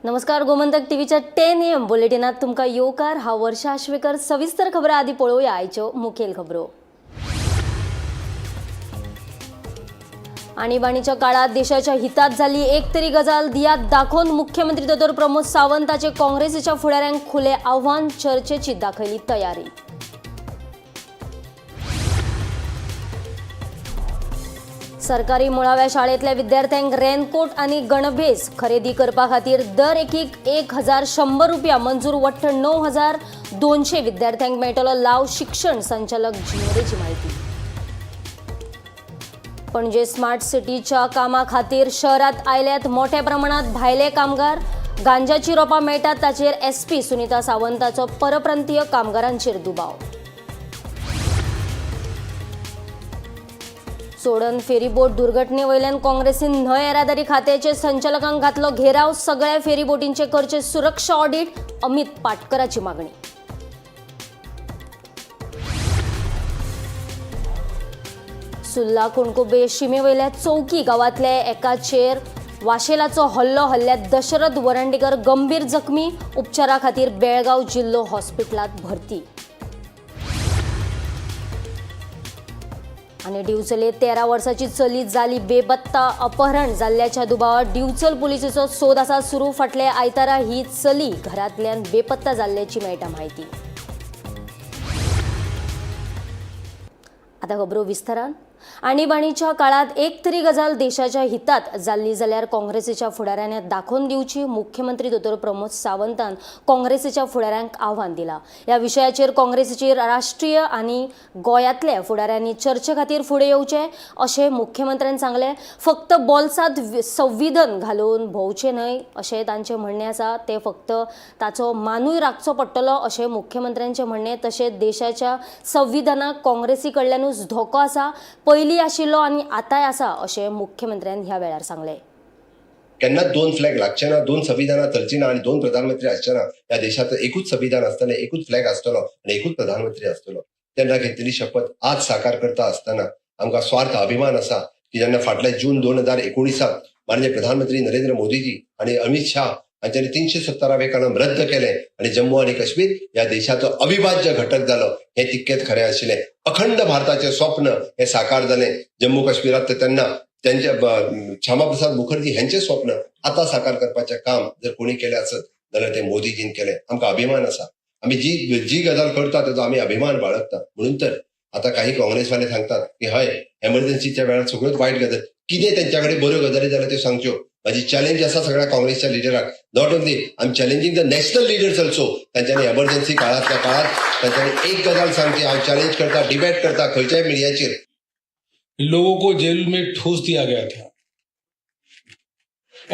नमस्कार, गोमंतक टीव्हीच्या 10 AM बुलेटिनात तुमका येवकार हा वर्षा आश्वेकर. सविस्तर खबरां आदी पळोवया आयच्यो मुखेल खबरो. आणीबाणीच्या काळात देशाच्या हितात झाली एक तरी गजाल दियात दाखोवन मुख्यमंत्री दोतोर प्रमोद सावंताचे काँग्रेसीच्या फुडाऱ्यांक खुले आव्हान, चर्चेची दाखयली तयारी. सरकारी मुळाव्या शाळेतल्या विद्यार्थ्यांक रेनकोट आणि गणभेस खरेदी करपा खातीर दर एकीक 1100 रुपया मंजूर. वट्ट 9200 विद्यार्थ्यांक मेळटलो लाव. शिक्षण संचालक झिंगरेची माहिती. पणजे स्मार्ट सिटीच्या कामा खातीर शहरात आयल्यात मोठ्या प्रमाणात भायले कामगार. गांजाची रोपां मेळटात ताचेर SP सुनीता सावंताचो परप्रांतीय कामगारांचेर दुबाव. सोडन फेरीबोट दुर्घटनेवयल्यान काँग्रेसीन न्हय येरादारी खात्याचे संचालकांक घातलो घेराव. सगळ्या फेरीबोटींचे करचे सुरक्षा ऑडिट. अमित पाटकराची मागणी. सुल्ला कुणकुबे शिमेवयल्या चौकी गावातल्या एकाचेर वाशेलाचो हल्लो हल्ल्यात दशरथ वरंडेकर गंभीर जखमी. उपचारा खातीर बेळगाव जिल्लो हॉस्पिटलात भरती. आणि दिवचले 13 वर्साची चली जाली बेपत्ता. अपहरण जाल्ल्याच्या दुबावात दिवचल पुलिसेचो सोद आसा सुरू. फाटले आयतारा ही चली घरांतल्यान बेपत्ता जाल्ल्याची मेळटा माहिती. आता खबरो विस्तारान. आणीबाणीच्या काळात एक तरी गजाल देशाच्या हितात जाल्ली जाल्यार काँग्रेसीच्या फुडाऱ्यांनी दाखोवन दिवची. मुख्यमंत्री दोतोर प्रमोद सावंतान काँग्रेसीच्या फुडाऱ्यांक आव्हान दिला. या विशयाचेर काँग्रेसीचे राष्ट्रीय आणि गोंयांतल्या फुडाऱ्यांनी चर्चे खातीर फुडें येवचे अशें मुख्यमंत्र्यान सांगले. फक्त बोल्सांत संविधान घालून भोंवचे न्हय अशें तांचें म्हणणें आसा. ते फक्त ताचो मानूय राखचो पडटलो अशें मुख्यमंत्र्यांचें म्हणणें. तशेंच देशाच्या संविधानाक काँग्रेसी कडल्यानूच धोको आसा. पयलीं आशिल्लो आणि आताय आसा अशें मुख्यमंत्र्यान ह्या वेळार सांगले. केन्ना दोन फ्लॅग लागचे ना, दोन संविधानां चलची ना आणि दोन प्रधानमंत्री आसचे ना. या देशाचं एकूच संविधान आसतलें, एकूच फ्लॅग आसतलो आणि एकूच प्रधानमंत्री आसतलो. तेन्ना घेतलेली शपथ आज साकार करता आसतना आमकां स्वार्थ अभिमान आसा की जेन्ना फाटल्या जून 2019 माननीय प्रधानमंत्री नरेंद्र मोदीजी आणि अमित शाह हांच्यांनी 317वें कलम रद्द केले आणि जम्मू आणि काश्मीर या देशाचो अविभाज्य घटक जालो. हे तितकेच खरें आशिल्लें. अखंड भारताचे स्वप्न हे साकार जालें जम्मू काश्मीरात. तेन्ना त्यांच्या श्यामाप्रसाद मुखर्जी यांचे स्वप्न आता साकार करपाचें काम जर कोणी केलें आसत जाल्यार ते मोदीजीन केलें. आमकां अभिमान आसा. आमी जी गजाल करता तेजो आमी अभिमान बाळगता. म्हणून तर आता काही काँग्रेसवाले सांगतात की हय एमर्जन्सीच्या वेळार सगळ्योच वायट गजाल, कितें त्यांच्याकडे बऱ्यो गजाली जाल्यार त्यो सांगच्यो. माझी चॅलेंज आसा सगळ्या काँग्रेसच्या लिडराक. Not only I am challenging the national leaders also. त्यांच्यानी एमर्जन्सी काळातल्या काळात त्यांच्यानी एक गजाल सांगची. हांव चॅलेंज करता, डिबेट करता खंयच्याय मिडियाचेर. लोगों को जेल में ठूस दिया गया था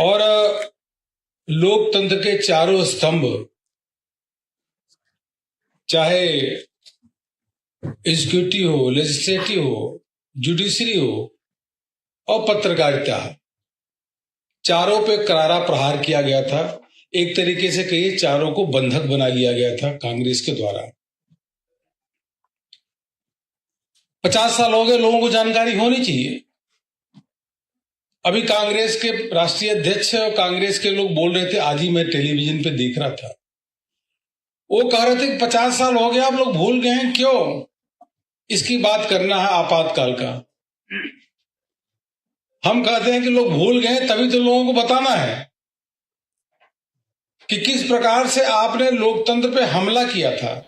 और लोकतंत्र के चारों स्तंभ, चाहे एग्जीक्यूटिव हो, लेजिस्लेटिव हो, जुडिशरी हो और पत्रकारिता, चारों पे करारा प्रहार किया गया था. एक तरीके से कहिए चारों को बंधक बना लिया गया था कांग्रेस के द्वारा. 50 साल हो गए, लोगों को जानकारी होनी चाहिए. अभी कांग्रेस के राष्ट्रीय अध्यक्ष और कांग्रेस के लोग बोल रहे थे, आज ही मैं टेलीविजन पे देख रहा था, वो कह रहे थे कि 50 साल हो गए आप लोग भूल गए हैं. क्यों? इसकी बात करना है आपातकाल का. हम कहते हैं कि लोग भूल गए तभी तो लोगों को बताना है कि किस प्रकार से आपने लोकतंत्र पे हमला किया था.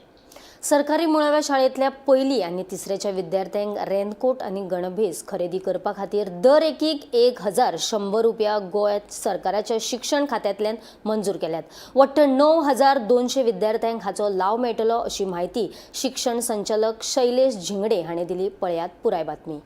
सरकारी मुळाव्या शाळेतल्या पहिली आणि तिसऱ्याच्या विद्यार्थ्यांक रेनकोट आणि गणभेस खरेदी करपा खातीर दर एकीक 1100 रुपया गोंय सरकाराच्या शिक्षण खात्यांतल्यान मंजूर केल्यात. वट्ट 9200 विद्यार्थ्यांक हाचो लाव मेळटलो अशी माहिती शिक्षण संचालक शैलेश झिंगडे हाणें दिली. पळयात पुराय बातमी.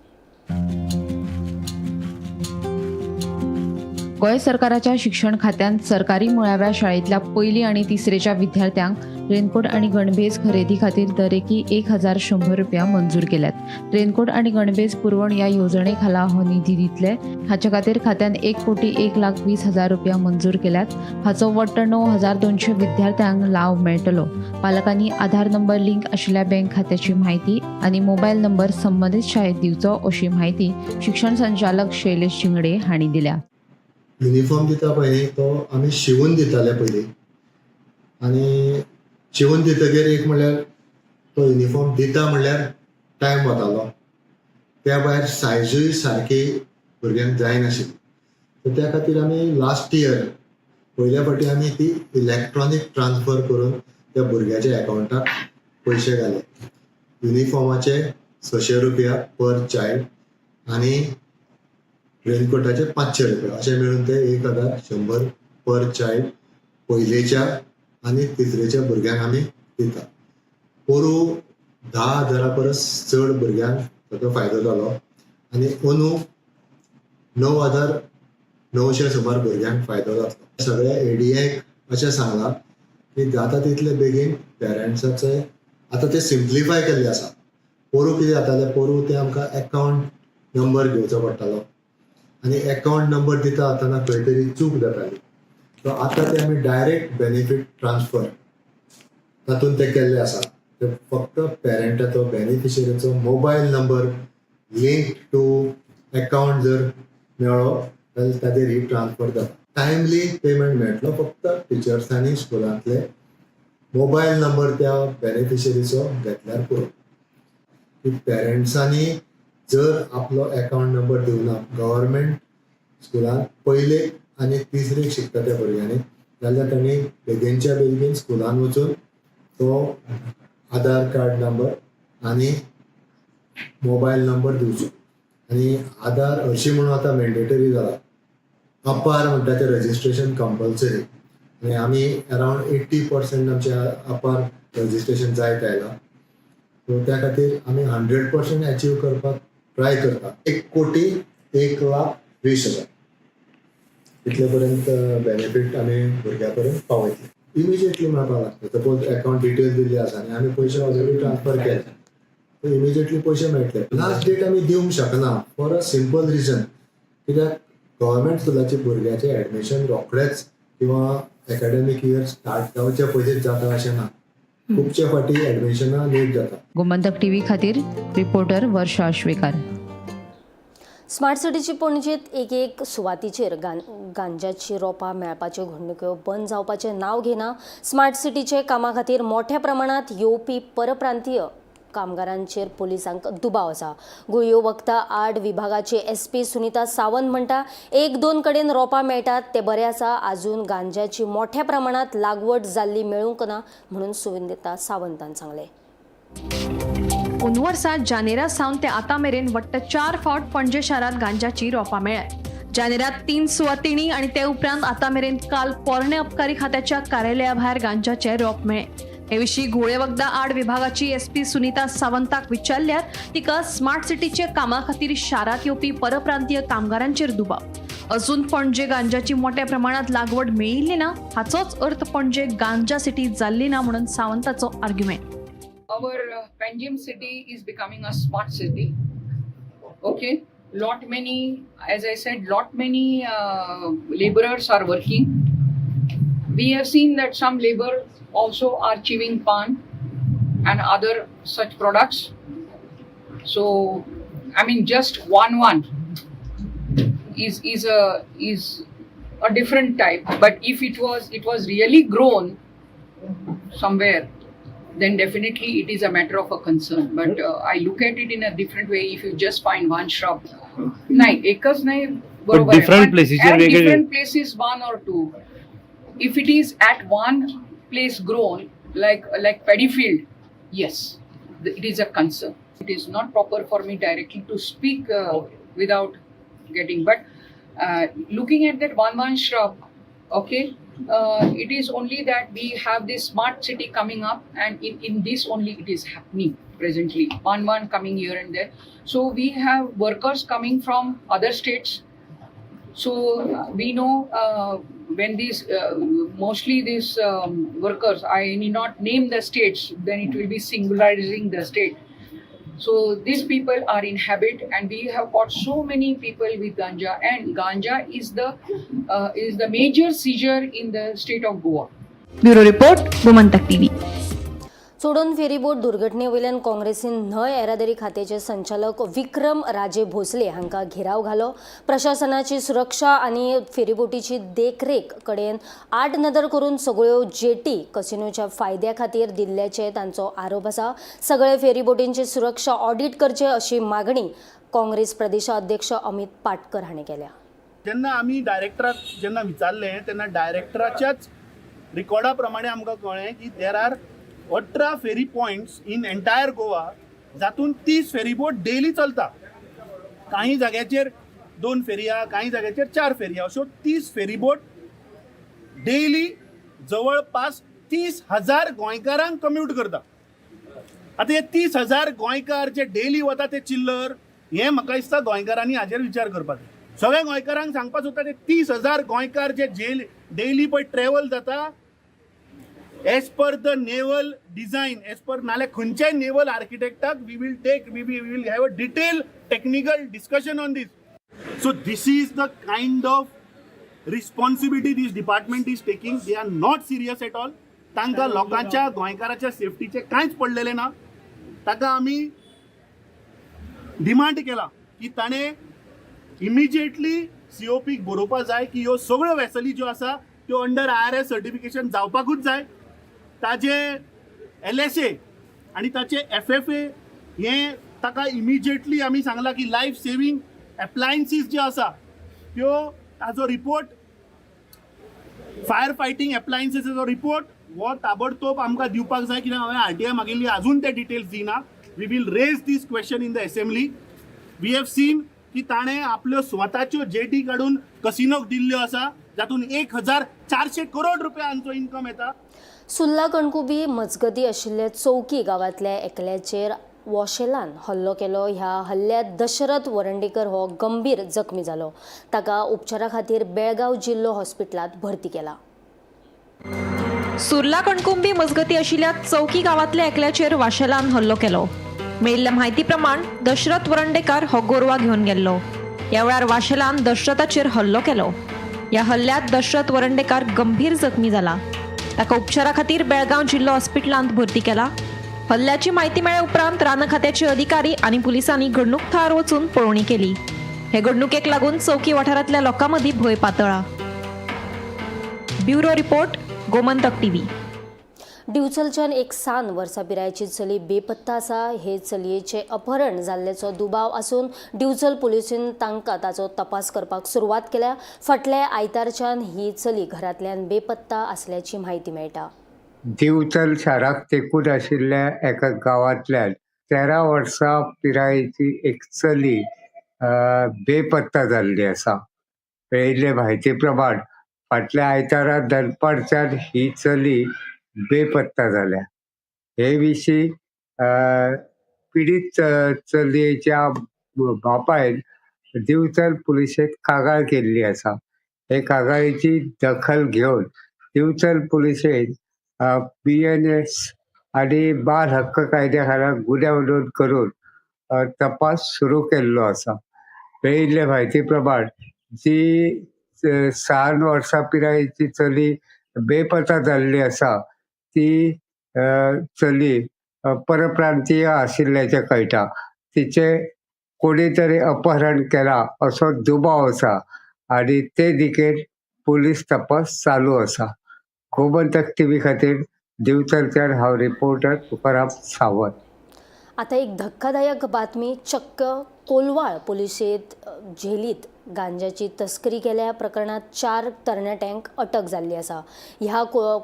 गोंय सरकाराच्या शिक्षण खात्यान सरकारी मुळाव्या शाळेतल्या पहिली आणि तिसरेच्या विद्यार्थ्यांक रेनकोट आणि गणभेस खरेदी खातीर दरेकी 1100 रुपया मंजूर केल्यात. रेनकोट आणि गणभेस पुरवण या योजने खाला हो निधी दितले. हाच्या खातीर खात्यान 1,20,20,000 रुपया मंजूर केल्यात. हाचो वट्ट 9200 विद्यार्थ्यांक लाव मेळटलो. पालकांनी आधार नंबर लिंक आशिल्ल्या बँक खात्याची माहिती आणि मोबाईल नंबर संबंधित शाळेत दिवचो अशी माहिती शिक्षण संचालक शैलेश शिंगडे हांणी दिल्या. युनिफॉर्म दिता पळय तो आमी शिवून दिताले पयलीं आनी शिवून दितकीर एक म्हणल्यार तो युनिफॉर्म दिता म्हणल्यार टायम वतालो त्या भायर सायजूय सारकी भुरग्यांक जायनाशिल्ली तर त्या खातीर आमी लास्ट इयर पयल्या फावटी आमी ती इलेक्ट्रॉनीक ट्रान्सफर करून त्या भुरग्याच्या अकाउंटाक पयशे घाले युनिफॉर्माचे 600 रुपया पर चायल्ड आनी रेनकोटाचे 500 रुपया अशें मेळून ते 1100 पर चायल्ड पयलेच्या आनी तिसरेच्या भुरग्यांक आमी दिता पोरू 10,000 परस चड भुरग्यांक ताचो फायदो जालो आनी अंदू 9,900 सुमार भुरग्यांक फायदो जातलो सगळ्या एडीएक अशें सांगलां की जाता तितले बेगीन पेरंट्साचे आतां ते सिम्प्लिफाय केल्ले आसा पोरू कितें जातालें पोरू ते आमकां अकाउंट नंबर घेवचो पडटालो आनी अकाउंट नंबर दिता आसतना खंय तरी चूक जाताली सो आतां ते आमी डायरेक्ट बेनिफीट ट्रान्सफर तातूंत ते केल्ले आसा ते फक्त पेरंटाचो बेनिफिशरीचो mobile number link to account जर मेळ्ळो जाल्यार ताजेर ही ट्रान्सफर जाता टायमली पेमेंट मेळटलो फक्त टिचर्सांनी स्कुलांतले मोबायल नंबर त्या बेनिफिशरीचो घेतल्यार पुरो पेरंट्सांनी जर आपलो अकाउंट नंबर दिवना गव्हर्मेंट स्कुलांत पयले आनी तिसरेक शिकता त्या भुरग्यांनी जाल्यार तांणी बेगीनच्या बेगीन स्कुलान वचून तो आधार कार्ड नंबर आनी मोबायल नंबर दिवचो आनी आधार हरशीं म्हणून आतां मॅन्डेटरी जाला अपार म्हणटा तें रजिस्ट्रेशन कंपल्सरी आनी आमी अरावंड 80% आमचे अपार रजिस्ट्रेशन जायत आयलां सो त्या खातीर आमी 100% अचीव करपाक ट्राय करता 1,01,20,000 इतले पर्यंत बेनिफीट आमी भुरग्यां पर्यंत पावयतले इमिजिएटली मेळपाक लागता सपोज अकाउंट डिटेल्स दिल्ली आसा आनी आमी पयशे ऑलरेडी ट्रान्सफर केले सो इमिजिएटली पयशे मेळटले लास्ट डेट आमी दिवंक शकना फॉर अ सिंपल रिजन कित्याक गव्हर्मेंट स्कुलाचे भुरग्याचे एडमिशन रोखडेच किंवा एकाडेमीक इयर स्टार्ट जावचे पयलींच जाता अशें ना खुबशे फावटी एडमिशनां लेट जाता गोमंतक टीव्ही खातीर रिपोर्टर वर्षा आश्वेकार स्मार्ट सिटीची पणजेत एक सुवातीचेर गांजाची रोपां मेळपाच्यो घडणुको बंद जावपाचें नांव घेना स्मार्ट सिटीचे कामा खातीर मोठ्या प्रमाणात येवपी परप्रांतीय कामगारांचेर पुलिसांक दुबाव आसा गुळयो वखदां आड विभागाचे SP सुनीता सावंत म्हणटा 1-2 कडेन रोपां मेळटात ते बरें आसा आजून गांजाची मोठ्या प्रमाणात लागवड जाल्ली मेळूंक ना म्हणून सुनीता सावंतान सांगले वर्सात जानेरा सावन ते आतां मेरेन वट्ट 4 फावट पणजे शारांत गांजाची रोपां मेळ्ळ्यात जानेरात 3 सुवातींनी आनी ते उपरांत आतां मेरेन काल पोरणे अबकारी खात्याच्या कार्यालया भायर गांजाचे रोप मेळ्ळे हे विशीं घुळे वखदां आड विभागाची SP सुनीता सावंताक विचारल्यार तिका स्मार्ट सिटीचे कामा खातीर शारांत येवपी परप्रांतीय कामगारांचेर दुबाव अजून पणजे गांजाची मोठ्या प्रमाणात लागवड मेळिल्ली ना हाचोच अर्थ पणजे गांजा सिटी जाल्ली ना म्हणून सावंताचो argument Our Panjim city is becoming a smart city. Okay, as I said, many laborers are working. We have seen that some laborers also are chewing pan and other such products. So, I mean, just one is a different type. But if it was really grown somewhere, then definitely it is a matter of a concern. But I look at it in a different way. If you just find one shrub, एकच नाही बरोबर different places at different places one or two. If it is at one place grown like paddy field, yes, it is a concern. It is not proper for me directly to speak without getting. But looking at that one shrub, okay. It is only that we have this smart city coming up and in this only it is happening presently one coming here and there so we have workers coming from other states so we know when these mostly these workers I need not name the states then it will be singularizing the state so these people are in habit and we have got so many people with ganja and ganja is the major seizure in the state of Goa. Bureau report Gomantak TV चोडून ferryboat दुर्घटनेवेल्यान काँग्रेसीन न्हय येरादारी खात्याचे संचालक विक्रम राजे भोसले हांकां घेराव घालो. प्रशासनाची सुरक्षा आनी फेरीबोटीची देखरेख कडेन आड नदर करून सगळ्यो जेटी कसिनोच्या फायद्या खातीर दिल्ल्याचे तांचो आरोप आसा. सगळे फेरीबोटींची सुरक्षा ऑडिट करचे अशी मागणी काँग्रेस प्रदेशाध्यक्ष अमित पाटकर हांणी केल्या. जेन्ना आमी डायरेक्टराक जेन्ना विचारलें तेन्ना डायरेक्टराच्याच रिकॉर्डा प्रमाणे आमकां कळ्ळें की there are 18 ferry points in entire Goa, जातून 30 फेरी बोट डेली चलता. काही जाग्याचेर 2 फेरया, काही जाग्याचेर 4 फेरया, अश्यो 30 फेरी बोट डेली जवळपास 30,000 गोंयकारांक कम्यूट करता. आतां हे 30,000 गोंयकार जे डेली वता ते चिल्लर, हें म्हाका दिसता गोंयकारांनी हाजेर विचार करपाक जाय. सगळ्या गोंयकारांक सांगपाक सोदता ते 30,000 गोंयकार जे डेली पळय ट्रॅवल जाता, as per the naval design, as per नाल्यार खंयच्याय नेवल आर्किटेक्टाक we will have a detail technical discussion on this. So this is the kind of responsibility this department is taking. They are not serious at all. तांकां लोकांच्या गोंयकाराच्या सेफ्टीचे कांयच पडलेले ना. ताका आमी डिमांड केला की ताणें इमिजिएटली COPक बरोवपाक जाय की ह्यो सगळ्यो वेसली ज्यो आसा त्यो अंडर IRS सर्टिफिकेशन जावपाकूच जाय. ताजे LSA आनी ताचे FFA हे ताका इमिजिएटली आमी सांगला की लायफ सेवींग एप्लायन्सीस ज्यो आसा त्यो ताजो रिपोर्ट, फायर फायटींग एप्लायन्सीसाचो रिपोर्ट हो ताबडतोब आमकां दिवपाक जाय. कित्याक हांवें RTI मागिल्ली, आजून ते डिटेल्स दिना. We will raise this question in the assembly. We have seen की ताणें आपल्यो स्वताच्यो जेटी काडून कसिनोक दिल्ल्यो आसा, जातून 1,400 करोड रुपयांचो इन्कम येता. सुर्ला कणकुबी मजगती आशिल्ले चौकी गांवांतल्या एकल्याचेर वॉशेलान हल्लो केलो. ह्या हल्ल्यात दशरथ वरंडेकर हो गंभीर जखमी जालो. ताका उपचारा खातीर बेळगांव जिल्लो हॉस्पिटलांत भरती केला. सुर्ला कणकुंबी मजगती आशिल्ल्या चौकी गांवांतल्या एकल्याचेर वाशेलान हल्लो केलो. मेळिल्ल्या म्हायती प्रमाण दशरथ वरंडेकर हो गोरवा घेवन गेल्लो. ह्या वेळार वाशेलान दशरथाचेर हल्लो केलो. ह्या हल्ल्यात दशरथ वरंडेकर गंभीर जखमी जाला. ताका उपचारा खातीर बेळगांव जिल्लो हॉस्पिटलांत भरती केला. हल्ल्याची म्हायती मेळ्ळे उपरांत रान खात्याचे अधिकारी आनी पुलिसांनी घडणूक थळार वचून पळोवणी केली. हे घडणुकेक लागून चौकी वाठारांतल्या लोकां मदीं भंय पातळ्ळा. Bureau report, Gomantak TV. दिवचलच्यान एक 7 वर्सां पिरायेची चली बेपत्ता आसा. हे चलयेचे अपहरण जाल्ल्याचो दुबाव आसून दिवचल पुलिसीन तांकां ताचो तपास करपाक सुरवात केल्या. फाटल्या आयतारच्यान ही चली घरांतल्यान बेपत्ता आसल्याची म्हायती मेळटा. दिवचल शाराक तेकून आशिल्ल्या एका गांवांतल्यान 13 वर्सां पिरायेची एक चली बेपत्ता जाल्ली आसा. मेळिल्ले म्हायती प्रमाण फाटल्या आयतारा दनपारच्यान ही चली बेपत्ता जाल्या. हे विशीं पिडीत चलयेच्या बापायन दिवचल पुलिशेक कागाळ केल्ली आसा. हे कागाळीची दखल घेवन दिवचल पुलिशेन BNS आनी बाल हक्क कायद्या खाला गुन्यांव नोंद करून तपास सुरू केल्लो आसा. मेळिल्ले म्हायती प्रमाण जी 6 वर्सां पिरायेची चली बेपत्ता जाल्ली आसा ती चली परप्रांतीय आशिल्ल्याचें कळटा. तिचे कोणी तरी अपहरण केला असो दुबाव आसा आनी ते दिकेन पुलीस तपास चालू आसा. गोमंतक TV खातीर दिवचलच्यान हांव रिपोर्टर तुकाराम सावंत. आता एक धक्कादायक बातमी. चक्क कोलवाळ पोलिशेत झेलीत गांजाची तस्करी केल्या प्रकरणात 4 तरणाट्यांक अटक जाल्ली आसा. ह्या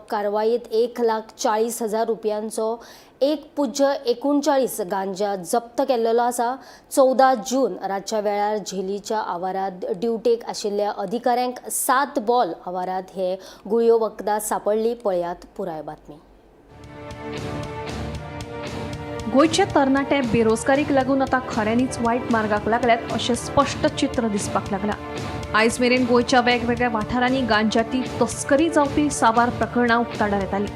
कारवायेत 1,40,000 रुपयांचो 1.39 गांजा जप्त केल्लो आसा. 14 जून रातच्या वेळार झेलीच्या आवारात ड्युटेक आशिल्ल्या अधिकाऱ्यांक 7 बॉल आवारात हे गुळयो वखदां सापडली. पळयात पुराय बातमी. गोंयचे तरणाटे बेरोजगारीक लागून आतां खऱ्यांनीच वायट मार्गाक लागल्यात अशें स्पश्ट चित्र दिसपाक लागलां. आयज मेरेन गोंयच्या वेगवेगळ्या वाठारांनी गांजाची तस्करी जावपी साबार प्रकरणां उक्ताडार येतालीं.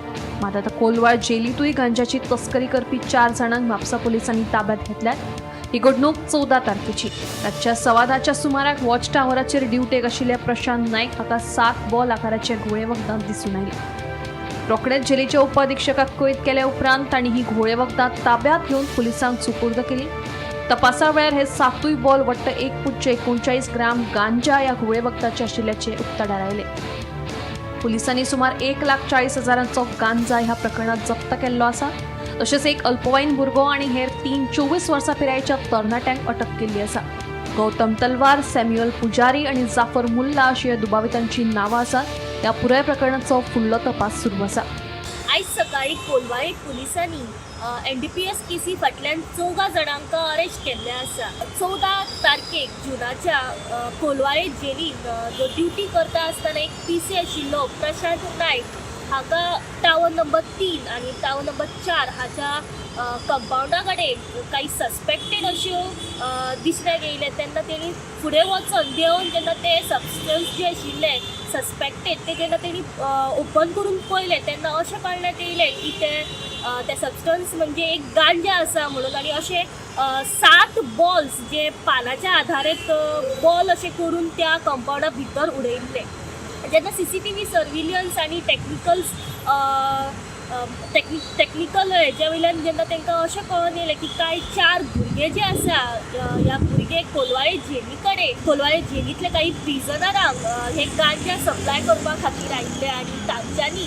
मात आतां कोलवाळ जेलींतूय गांजाची तस्करी करपी 4 जाणांक म्हापसा पुलिसांनी ताब्यांत घेतल्यात. ही घडणूक 14 तारखेची. रातच्या 10:15च्या सुमाराक वॉच टावराचेर ड्युटेक आशिल्ल्या प्रशांत नायक हाका 7 बॉल आकाराचे गुळे वखदां दिसून आयली. रोखडेच जेलीच्या उपअधीक्षकाक कैद केल्या उपरांत तांणी ही घोळे वखदां ताब्यात घेवन पुलिसांक सुपूर्द केली. तपासा वेळार हे 7 बॉल वट्ट 1.39 ग्राम गांजा ह्या घोळे वखदाचे आशिल्ल्याचे उक्ताडार आयले. पुलिसांनी सुमार 1,40,000 गांजा ह्या प्रकरणात जप्त केल्लो आसा. तशेंच एक अल्पवयीन भुरगो आनी हेर 24 वर्सां पिरायेच्या तरणाट्यांक अटक केल्ली आसा. गौतम तलवार, सॅम्युअल पुजारी आणि जाफर मुल्ला अशी ह्या दुबावितांची नांवां आसात. ह्या पुराय प्रकरणाचो फुडलो तपास सुरू आसा. आयज सकाळी कोलवाळे पुलिसांनी NDPS केसी फाटल्यान 14 जाणांक अरेस्ट केल्ले आसा. 14 तारखेक जुनाच्या कोलवाळे जेलीन जो ड्युटी करता आसतना एक PC आशिल्लो प्रशांत नायक हाका टावर नंबर 3 आणि टावर नंबर 4 हाच्या कंपाऊंडा कडेन काही सस्पेक्टेड अश्यो दिसण्याक येयले. तेन्ना तेणी फुडें वचून देंवन जेन्ना ते सबस्टन्स जे आशिल्ले सस्पेक्टेड ते जेन्ना तेणी ओपन करून पळयले तेन्ना अशें कळण्यात येयलें की ते सबस्टन्स म्हणजे एक गांजा आसा म्हणून. आनी अशे 7 बॉल्स जे पानाच्या आधारीत बॉल अशे करून त्या कंपाऊंडा भितर उडयल्ले. जेन्ना CCTV सर्विलियन्स आनी टेक्निकल हेच्या वयल्यान जेन्ना तांकां अशें कळून येयलें की कांय 4 भुरगे जे आसा ह्या भुरगे कोलवाळे जेली कडेन कोलवाळे जेलींतले काही प्रिजनरांक हे गांजा सप्लाय करपा खातीर आयिल्ले आनी तांच्यांनी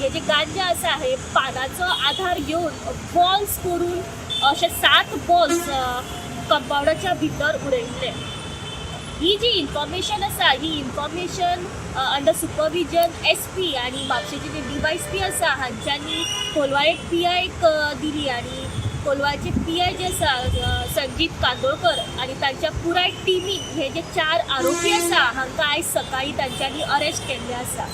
हे जे गांजा आसा हे पानाचो आधार घेवन बॉल्स करून अशे 7 बॉल्स कंपाऊंडाच्या भितर उडयल्ले. ही जी इन्फॉर्मेशन आसा ही इन्फॉर्मेशन अंडर सुपरविजन SP आणि म्हापशेचे जे DYSP आसा हांच्यांनी कोलवाळे PIक दिली आनी कोलवाळेचे PI जे आसा संजीत कांदोळकर आणि तांच्या पुराय टिमीन हे जे 4 आरोपी आसा हांकां आयज सकाळी तांच्यांनी अरेस्ट केल्ले आसा.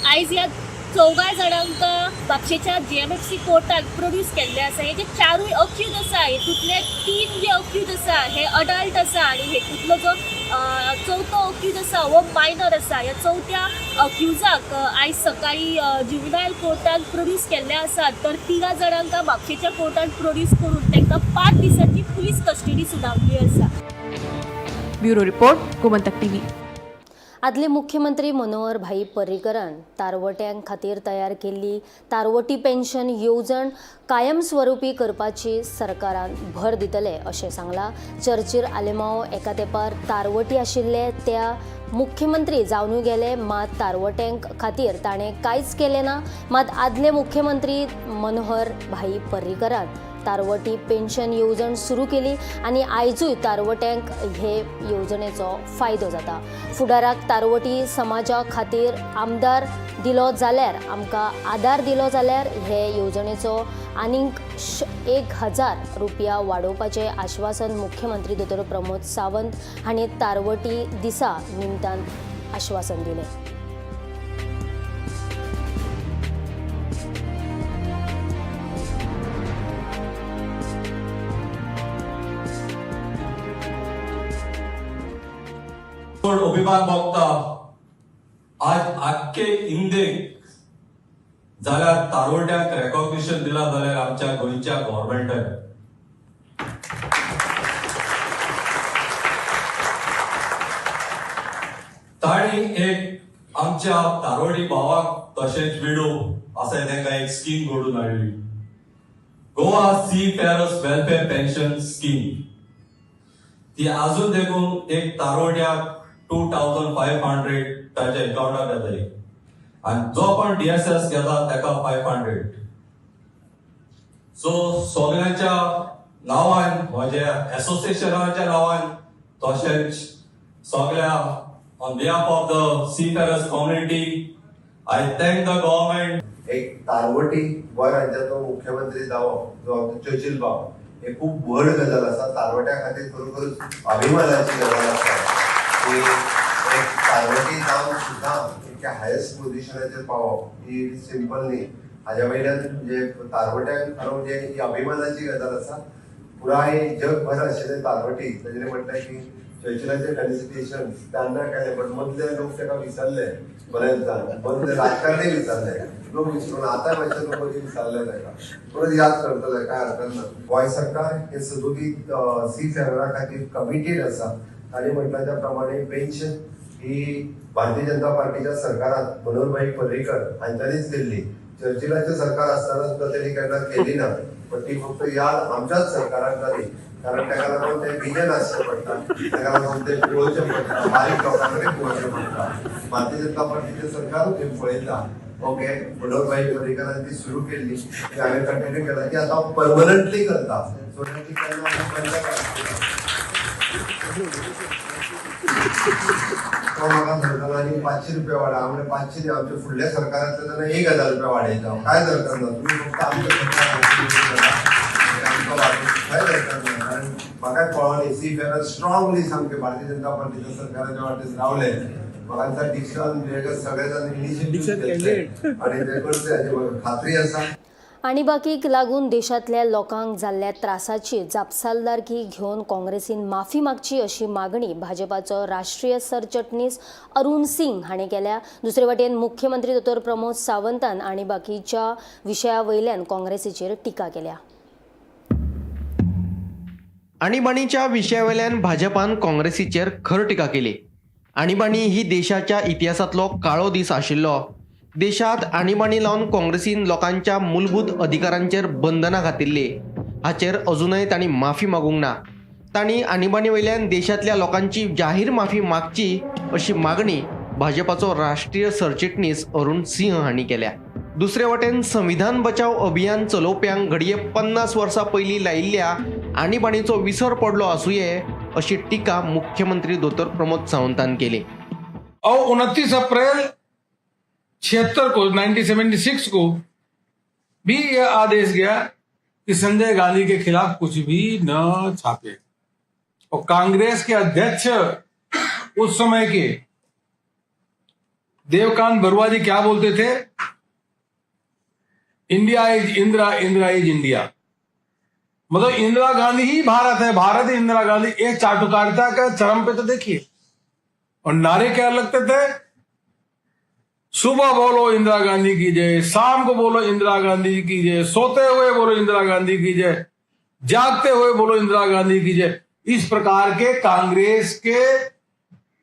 आयज ह्या 14 जाणांक म्हापशेच्या GMFC कोर्टात प्रोड्यूस केल्ले आसा. हे जे 4 अक्यूज आसा हेतूंतले 3 जे अक्यूज आसा हे अडल्ट आसा आनी हेतूंतलो जो 4थो अक्यूज आसा हो मायनर आसा. ह्या 4थ्या अक्यूजाक आयज सकाळी ज्युव्हिनायल कोर्टान प्रोड्यूस केल्ले आसात. तर 3 जाणांक म्हापशेच्या कोर्टान प्रोड्यूस करून तांकां 5 दिसांची पुलीस कस्टडी सुनावली आसा. Bureau report Gomantak TV. आदले मुख्यमंत्री मनोहर भाई पर्रीकरान तारवट्यां खातीर तयार केल्ली तारवटी पेन्शन येवजण कायमस्वरुपी करपाची सरकारान भर दितले अशें सांगलां. चर्चीर आलेमांव एका तेंपार तारवटी आशिल्ले त्या मुख्यमंत्री जावनूय गेले मात तारवट्यांक खातीर ताणें कांयच केलें ना. मात आदले मुख्यमंत्री मनोहर भाई पर्रीकरान तारवटी पेन्शन येवजण सुरू केली आनी आयजूय तारवट्यांक हे येवजणेचो फायदो जाता. फुडाराक तारवटी समाजा खातीर आमदार दिलो जाल्यार आमकां आदार दिलो जाल्यार हे येवजणेचो आनीक 1,000 रुपया वाडोवपाचें आश्वासन मुख्यमंत्री दोतोर प्रमोद सावंत हांणी तारवटी दिसा निमतान आश्वासन दिलें. अभिमान भोगता आज आख्खे इंडियेक जाल्यार तारवट्याक रेकॉग्निशन दिला जाल्यार आमच्या गोंयच्या गव्हर्नमेंटान. ताणी एक आमच्या तारवटी भावाक तशेंच विडो आसा तांकां एक स्कीम घडून हाडली. Goa seafarers welfare pension scheme. ती अजून देखून एक तारवट्याक 2,500 ताच्या अकाउंटार येतली आणि जो पण DSS घेता ताका 500. सो सगळ्यांच्या नावान म्हणजे असोसिएशनाच्या नावान तशेंच सगळ्या on behalf of the seafarers community I thank the government. एक तारवटी गोंय राज्याचो मुख्यमंत्री जावप जो आमचो चर्चिल भाव हे खूप व्हड गजाल आसा. तारवट्या खातीर खरोखरच अभिमानाची गजाल आसा की एक तारवटी जावन सुद्धा इतक्या हायस्ट पोझिशनाचेर पावप ही सिंपल न्ही. हाज्या वयल्यान म्हणजे तारवट्यांक खरो म्हणजे ही अभिमानाची गजाल आसा. पुराय जगभर आशिल्ले तारवटी ताजेर म्हटलें की चर्चिलाचे फेलिसिटेशन तेन्ना केले पण मदले लोक ताका विसरले बरेच जाण. मदले राजकारणी विसरले लोक विसरून आतां मातशे लोक विसरले ताका परत याद करतले काय हरकत ना. गोंय सरकार हे सगळी सी फेवरा खातीर कमिटेड आसा. ताणी म्हटल्या त्या प्रमाणे पेन्शन ही भारतीय जनता पार्टीच्या सरकारात मनोहरभाई पर्रीकर हांच्यानीच केल्ली. चर्चिलांचे सरकार असताना सुद्धा त्यांनी केली ना, पण ती फक्त या आमच्याच सरकारात झाली. कारण ताका लागून ते विजन आसचें पडटा, ताका लागून ते पळोवचें पडटा, बारीक लोकां कडेन पळोवचें पडटा. भारतीय जनता पार्टीचें सरकारूच हे पळयता. ओके, मनोहरभाई पर्रीकरांनी ती सुरू केल्ली, ती हांवें कंटिन्यू केला, ती आतां परमनंटली करता. सो ती केन्ना बंद करता. तो म्हाका सांगतालो आनी 500 रुपया वाडा. हांव म्हणलें 500 न्ही, आमच्या फुडल्या सरकारांतले जाल्यार 1000 रुपया वाडयता. काय दरकार ना, तुमी फक्त आमच्या सरकार काय दरकार ना. कारण म्हाका कळोनी सी फेरर स्ट्रॉंगली सामके भारतीय जनता पार्टीच्या सरकाराच्या वाटेन रावले. म्हाका दिसता डिक्शन सगळे जाण इनिशिएटीव आनी ते करचे हाची म्हाका खात्री आसा. आणीबाकीक लागून देशातल्या लोकांक जाल्ल्या त्रासाची जापसालदारकी घेवन काँग्रेसीन माफी मागची अशी मागणी भाजपाचो राष्ट्रीय सरचिटणीस अरुण सिंग हाणें केल्या. दुसरे वटेन मुख्यमंत्री दोतोर प्रमोद सावंतान आणीबाकीच्या विशया वयल्यान काँग्रेसीचेर टिका केल्या. आणीबाणीच्या विशयावेल्यान भाजपान काँग्रेसीचेर खर टिका केली. आणीबाणी ही देशाच्या इतिहासातलो काळो दीस आशिल्लो. देशात आणीबाणी लावन काँग्रेसीन लोकांच्या मूलभूत अधिकारांचेर बंधनां घातिल्ली. हाचेर अजूनय तांणी माफी मागूंक ना. तांणी आणीबाणी वयल्यान देशातल्या लोकांची जाहीर माफी मागची अशी मागणी भाजपाचो राष्ट्रीय सरचिटणीस अरुण सिंह हांणी केल्या. दुसरे वटेन संविधान बचाव अभियान चलोवप्यांक घडये 50 वर्सां पयलीं लायिल्ल्या आणीबाणीचो विसर पडलो आसूये अशी टिका मुख्यमंत्री दोतोर प्रमोद सावंतान केली. और 29 अप्रैल 76 को 1976 को भी यह आदेश गया कि संजय गांधी के खिलाफ कुछ भी न छापे. और कांग्रेस के अध्यक्ष उस समय के देवकांत बरुआ जी क्या बोलते थे? India is Indira, Indira is India. मतलब इंदिरा गांधी ही भारत है, भारत ही इंदिरा गांधी. एक चाटुकारिता का चरम पे तो देखिए. और नारे क्या लगते थे? सुबह बोलो इंदिरा गांधी की जय, शाम को बोलो इंदिरा गांधी की जय, सोते हुए बोलो इंदिरा गांधी की जय, जागते हुए बोलो इंदिरा गांधी की जय. इस प्रकार के कांग्रेस के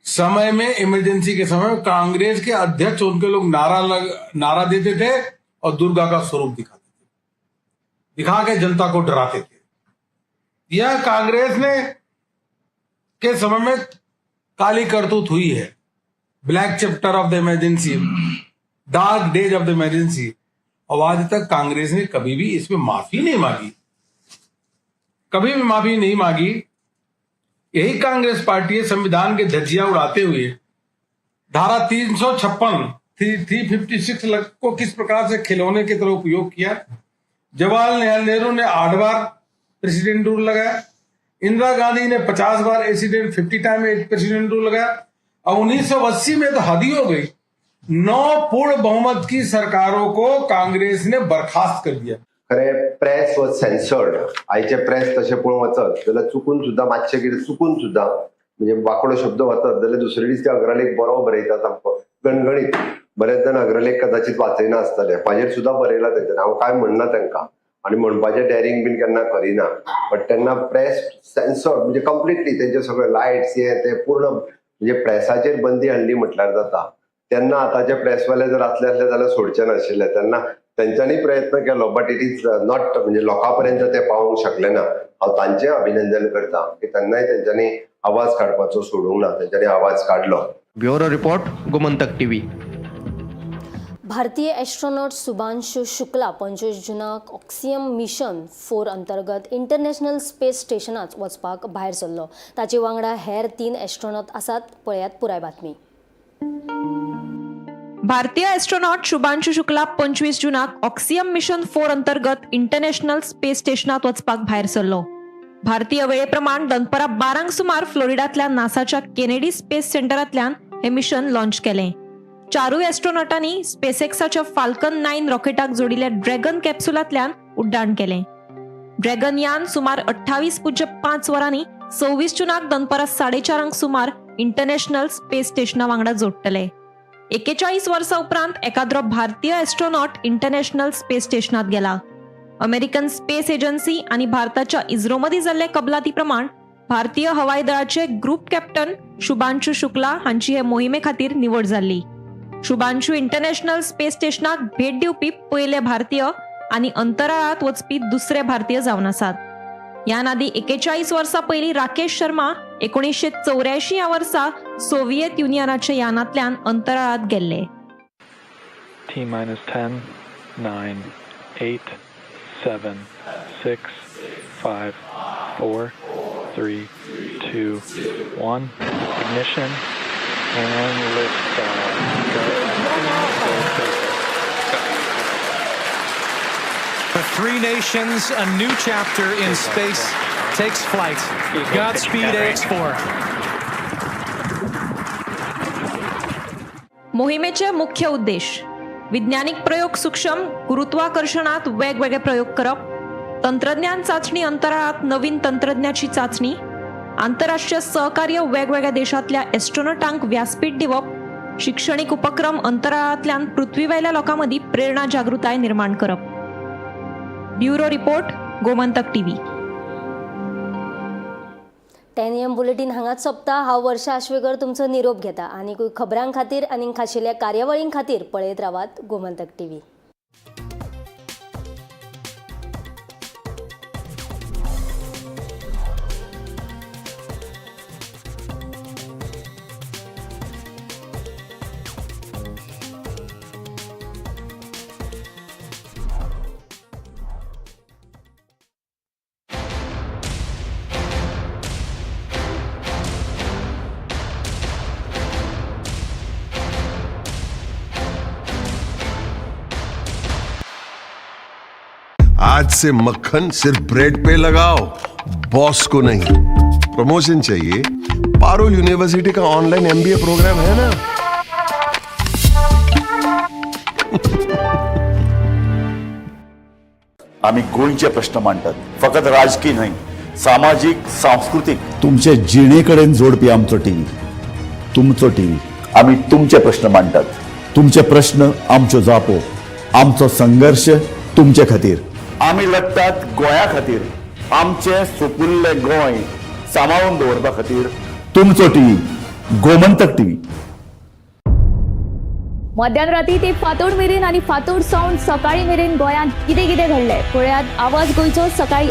समय में, इमरजेंसी के समय में कांग्रेस के अध्यक्ष उनके लोग नारा देते थे और दुर्गा का स्वरूप दिखाते थे, दिखा के जनता को डराते थे. यह कांग्रेस ने के समय में काली करतूत हुई है. Black chapter of the emergency, dark days of the emergency. और आज तक कांग्रेस ने कभी भी इसमें माफी नहीं मांगी, कभी भी माफी नहीं मांगी. यही कांग्रेस पार्टी संविधान के धज्जियां उड़ाते हुए धारा 356 356 को किस प्रकार से खिलौने की तरह उपयोग किया. जवाहरलाल नेहरू ने 8 बार प्रेसिडेंट रूल लगाया. इंदिरा गांधी ने 50 बार एसिडेंट 50 टाइम प्रेसिडेंट रूल लगाया. और 1980 में तो हद ही हो गई. 9 पूर्ण बहुमत की सरकारों को कांग्रेस ने बर्खास्त कर दिया. खरे प्रेस वॉज सेन्सर्ड. आयचे प्रेस तशें पळोवंक वचत जाल्यार चुकून सुद्दां मातशें कितें चुकून सुद्दां म्हणजे वाकडो शब्द वचत जाल्यार दुसरे दीस ते अग्रलेख बरो बरयता सामको गणगणीत. बरेच जाण अग्रलेख कदाचित वाचयना आसतले, म्हाजेर सुद्दां बरयला तेंच्यानी. हांव काय म्हणना तांकां आनी म्हणपाचें डेरिंग बीन केन्ना करिना. बट तेन्ना प्रेस सेन्सर्ड म्हणजे कंप्लिटली तेंचे सगळे लायट्स हे ते पूर्ण म्हणजे प्रेसाचेर बंदी हाडली म्हटल्यार जाता. तेन्ना आतांचे प्रेसवाले जर असले जाल्यार सोडचे नाशिल्ले. तेन्ना तेंच्यांनी प्रयत्न केलो, बट इट इज नॉट म्हणजे लोकांपर्यंत ते पावूंक शकले ना. हांव तांचें अभिनंदन करता की तेन्नाय तेंच्यांनी आवाज काडपाचो सोडूंक ना, तेंच्यांनी आवाज काडलो. Bureau report, Gomantak TV. भारतीय एस्ट्रोनॉट शुभांशु शुक्ला 25 जूनाक ऑक्सियम मिशन 4 अंतर्गत इंटरनॅशनल स्पेस स्टेशनात वचपाक भायर सरलो. ताचे वांगडा हेर 3 एस्ट्रोनॉट आसात. पळयात पुराय बातमी. भारतीय एस्ट्रोनॉट शुभांशु शुक्ला 25 जूनाक ऑक्सियम मिशन 4 अंतर्गत इंटरनॅशनल स्पेस स्टेशनात वचपाक भायर सरलो. भारतीय वेळे प्रमाण दनपारां 12 सुमार फ्लोरिडातल्या नासाच्या केनेडी स्पेस सेंटरांतल्यान हे मिशन लॉन्च केलें. 4 एस्ट्रोनॉटांनी स्पेसएक्साच्या फाल्कन 9 रॉकेटाक जोडिल्ल्या ड्रॅगन कॅप्सूलांतल्यान उड्डाण केलें. ड्रॅगन यान सुमार 28.5 वरांनी 26 जूनाक दनपारां 4:30 सुमार इंटरनॅशनल स्पेस स्टेशना वांगडा जोडटले. 41 वर्सां उपरांत एकाद्रो भारतीय एस्ट्रोनॉट इंटरनॅशनल स्पेस स्टेशनात गेला. अमेरिकन स्पेस एजन्सी आणि भारताच्या इस्रो मदीं जाल्ले कबलाती प्रमाण भारतीय हवाई दळाचे ग्रुप कॅप्टन शुभांशु शुक्ला हांची हे मोहिमे खातीर निवड जाल्ली. शुभांशु इंटरनॅशनल स्पेस स्टेशनाक भेट दिवपी पयले भारतीय आनी अंतराळात वचपी दुसरे भारतीय जावन आसात. ह्या नादी 41 वर्सां पयलीं राकेश शर्मा 1984 ह्या वर्सा सोव्हिएत युनियनाच्या यानांतल्यान अंतराळात गेल्ले. T-10, 9, 8, 7, 6, 5, 4, 3, 2, 1. Ignition and liftoff. For three nations, a new chapter in space takes flight. Godspeed AX4. मोहिमेचे मुख्य उद्देश विज्ञानिक प्रयोग सूक्ष्म गुरुत्वाकर्षणात वेगवेगळे प्रयोग करप, तंत्रज्ञान चाचणी अंतराळात नवीन तंत्रज्ञाची चाचणी, आंतरराष्ट्रीय सहकार्य वेगवेगळ्या देशांतल्या एस्ट्रोनॉटांक व्यासपीठ दिवप, शैक्षणिक उपक्रम अंतराळांतल्यान पृथ्वीवेल्या लोकांमदी प्रेरणा जागृताय निर्माण करप. Bureau report, Gomantak TV. 10 AM bulletin हांगाच सोंपता. हांव वर्षा आश्वेकर तुमचो निरोप घेता आनी खबरां खातीर आनी खाशेल्या कार्यावळीं खातीर पळयत रावात गोमंतक टीव्ही. आज से मक्खन सिर्फ ब्रेड पे लगाओ, बॉस को नहीं. प्रमोशन चाहिए? पारुल यूनिवर्सिटी का ऑनलाइन MBA प्रोग्राम है ना. आम्ही गोंयचे प्रश्न मांडतात, फकत राजकीय नाही, सामाजिक सांस्कृतिक. तुमचे जिणेकडेन जोडपी आमचो टीव्ही, तुमचो टीव्ही. आम्ही तुमचे प्रश्न मांडतात, तुमचे प्रश्न आमच्यो जापो, आमचो संघर्ष तुमचे खातीर. आम्ही लढतात गोंया खातीर, आमचे सोपुल्ले गोंय सांबाळून दवरपा खातीर. तुमचो टीव्ही, गोमंतक टीव्ही. मध्यानराती ते फातोड मेरेन आणि फातोड सावन सकाळी मेरेन गोंयांत कितें कितें घडलें पळयात आवाज गोंयचो सकाळी